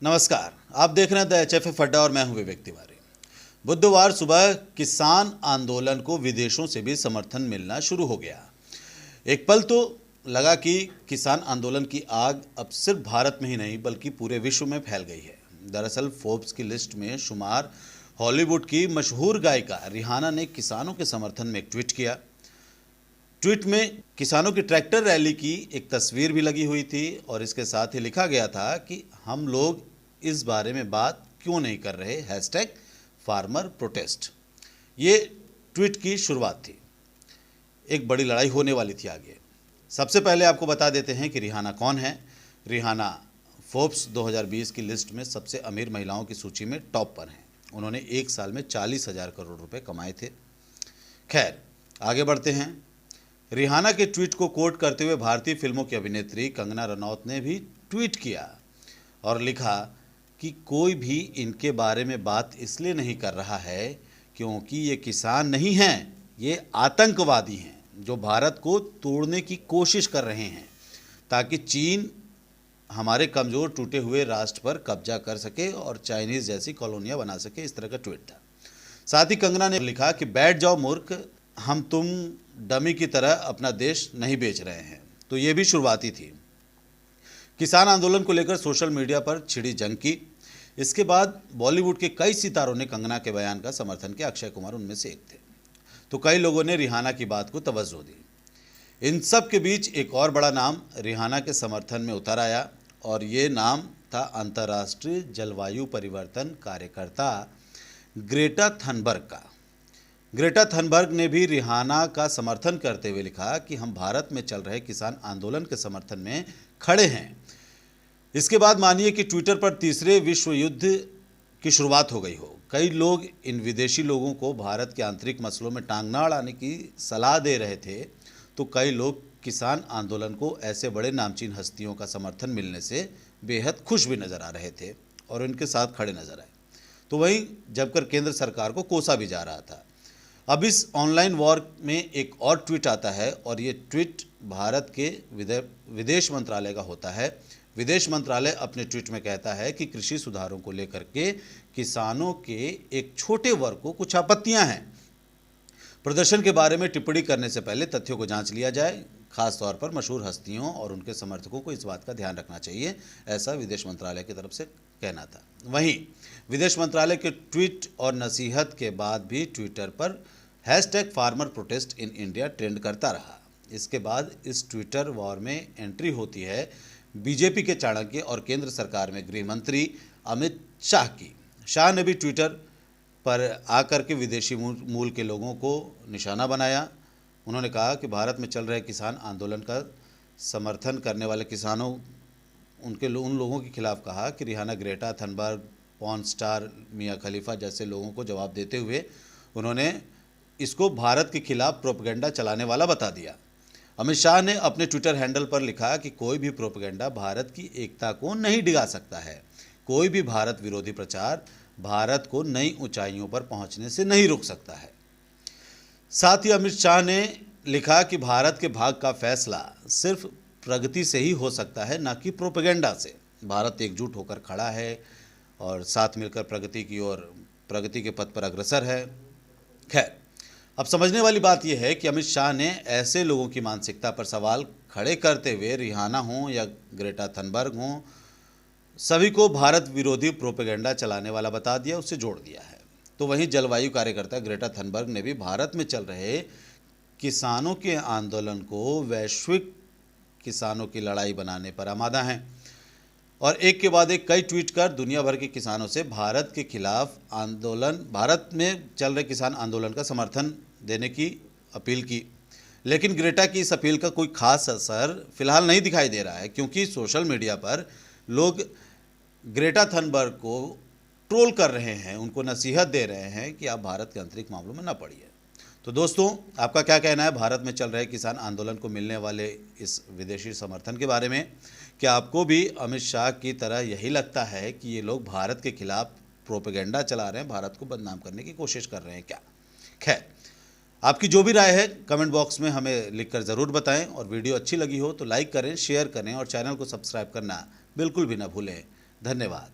नमस्कार, आप देख रहे हैं द एचएफएफ अड्डा और मैं हूं विवेक तिवारी। बुधवार सुबह किसान आंदोलन को विदेशों से भी समर्थन मिलना शुरू हो गया। एक पल तो लगा कि किसान आंदोलन की आग अब सिर्फ भारत में ही नहीं बल्कि पूरे विश्व में फैल गई है। दरअसल फोर्ब्स की लिस्ट में शुमार हॉलीवुड की मशहूर गायिका रिहाना ने किसानों के समर्थन में एक ट्वीट किया। ट्वीट में किसानों की ट्रैक्टर रैली की एक तस्वीर भी लगी हुई थी और इसके साथ ही लिखा गया था कि हम लोग इस बारे में बात क्यों नहीं कर रहे, #फार्मर प्रोटेस्ट। ये ट्वीट की शुरुआत थी। एक बड़ी लड़ाई होने वाली थी आगे। सबसे पहले आपको बता देते हैं कि रिहाना कौन है। रिहाना फोर्ब्स 2020 की लिस्ट में सबसे अमीर महिलाओं की सूची में टॉप पर हैं। उन्होंने एक साल में 40,000 करोड़ रुपए कमाए थे। खैर, आगे बढ़ते हैं। रिहाना के ट्वीट को कोट करते हुए भारतीय फिल्मों की अभिनेत्री कंगना रनौत ने भी ट्वीट किया और लिखा कि कोई भी इनके बारे में बात इसलिए नहीं कर रहा है क्योंकि ये किसान नहीं हैं, ये आतंकवादी हैं जो भारत को तोड़ने की कोशिश कर रहे हैं ताकि चीन हमारे कमज़ोर टूटे हुए राष्ट्र पर कब्जा कर सके और चाइनीज़ जैसी कॉलोनियाँ बना सके। इस तरह का ट्वीट था। साथ ही कंगना ने लिखा कि बैठ जाओ मूर्ख, हम तुम डमी की तरह अपना देश नहीं बेच रहे हैं। तो ये भी शुरुआती थी। किसान आंदोलन को लेकर सोशल मीडिया पर छिड़ी जंग की। इसके बाद बॉलीवुड के कई सितारों ने कंगना के बयान का समर्थन किया। अक्षय कुमार उनमें से एक थे। तो कई लोगों ने रिहाना की बात को तवज्जो दी। इन सब के बीच एक और बड़ा नाम रिहाना के समर्थन में उतर आया और ये नाम था अंतर्राष्ट्रीय जलवायु परिवर्तन कार्यकर्ता ग्रेटा थनबर्ग का। ग्रेटा थनबर्ग ने भी रिहाना का समर्थन करते हुए लिखा कि हम भारत में चल रहे किसान आंदोलन के समर्थन में खड़े हैं। इसके बाद मानिए कि ट्विटर पर तीसरे विश्व युद्ध की शुरुआत हो गई हो। कई लोग इन विदेशी लोगों को भारत के आंतरिक मसलों में टांग ना अड़ाने की सलाह दे रहे थे, तो कई लोग किसान आंदोलन को ऐसे बड़े नामचीन हस्तियों का समर्थन मिलने से बेहद खुश भी नज़र आ रहे थे और उनके साथ खड़े नजर आए। तो वहीं जमकर केंद्र सरकार को कोसा भी जा रहा था। अब इस ऑनलाइन वॉर में एक और ट्वीट आता है और ये ट्वीट भारत के विदेश मंत्रालय का होता है। विदेश मंत्रालय अपने ट्वीट में कहता है कि कृषि सुधारों को लेकर के किसानों के एक छोटे वर्ग को कुछ आपत्तियां हैं। प्रदर्शन के बारे में टिप्पणी करने से पहले तथ्यों को जांच लिया जाए। खास तौर पर मशहूर हस्तियों और उनके समर्थकों को इस बात का ध्यान रखना चाहिए, ऐसा विदेश मंत्रालय की तरफ से कहना था। वहीं विदेश मंत्रालय के ट्वीट और नसीहत के बाद भी ट्विटर पर #farmer protest in India trend करता रहा। इसके बाद इस ट्विटर वॉर में एंट्री होती है बीजेपी के चाणक्य और केंद्र सरकार में गृह मंत्री अमित शाह की। शाह ने भी ट्विटर पर आकर के विदेशी मूल के लोगों को निशाना बनाया। उन्होंने कहा कि भारत में चल रहे किसान आंदोलन का समर्थन करने वाले किसानों उन लोगों के खिलाफ कहा कि Rihanna, Greta Thunberg, porn star Mia Khalifa जैसे लोगों को जवाब देते हुए उन्होंने इसको भारत के खिलाफ प्रोपेगेंडा चलाने वाला बता दिया। अमित शाह ने अपने ट्विटर हैंडल पर लिखा कि कोई भी प्रोपेगेंडा भारत की एकता को नहीं डिगा सकता है। कोई भी भारत विरोधी प्रचार भारत को नई ऊंचाइयों पर पहुंचने से नहीं रोक सकता है। साथ ही अमित शाह ने लिखा कि भारत के भाग्य का फैसला सिर्फ प्रगति से ही हो सकता है, ना कि प्रोपेगेंडा से। भारत एकजुट होकर खड़ा है और साथ मिलकर प्रगति के पथ पर अग्रसर है। खैर, अब समझने वाली बात यह है कि अमित शाह ने ऐसे लोगों की मानसिकता पर सवाल खड़े करते हुए रिहाना हों या ग्रेटा थनबर्ग हों, सभी को भारत विरोधी प्रोपेगेंडा चलाने वाला बता दिया, उससे जोड़ दिया है। तो वहीं जलवायु कार्यकर्ता ग्रेटा थनबर्ग ने भी भारत में चल रहे किसानों के आंदोलन को वैश्विक किसानों की लड़ाई बनाने पर आमादा हैं और एक के बाद एक कई ट्वीट कर दुनिया भर के किसानों से भारत में चल रहे किसान आंदोलन का समर्थन देने की अपील की। लेकिन ग्रेटा की इस अपील का कोई खास असर फिलहाल नहीं दिखाई दे रहा है, क्योंकि सोशल मीडिया पर लोग ग्रेटा थनबर्ग को ट्रोल कर रहे हैं, उनको नसीहत दे रहे हैं कि आप भारत के आंतरिक मामलों में न पड़िए। तो दोस्तों, आपका क्या कहना है भारत में चल रहे किसान आंदोलन को मिलने वाले इस विदेशी समर्थन के बारे में? क्या आपको भी अमित शाह की तरह यही लगता है कि ये लोग भारत के खिलाफ प्रोपेगेंडा चला रहे हैं, भारत को बदनाम करने की कोशिश कर रहे हैं क्या? खैर, आपकी जो भी राय है कमेंट बॉक्स में हमें लिखकर ज़रूर बताएं और वीडियो अच्छी लगी हो तो लाइक करें, शेयर करें और चैनल को सब्सक्राइब करना बिल्कुल भी ना भूलें। धन्यवाद।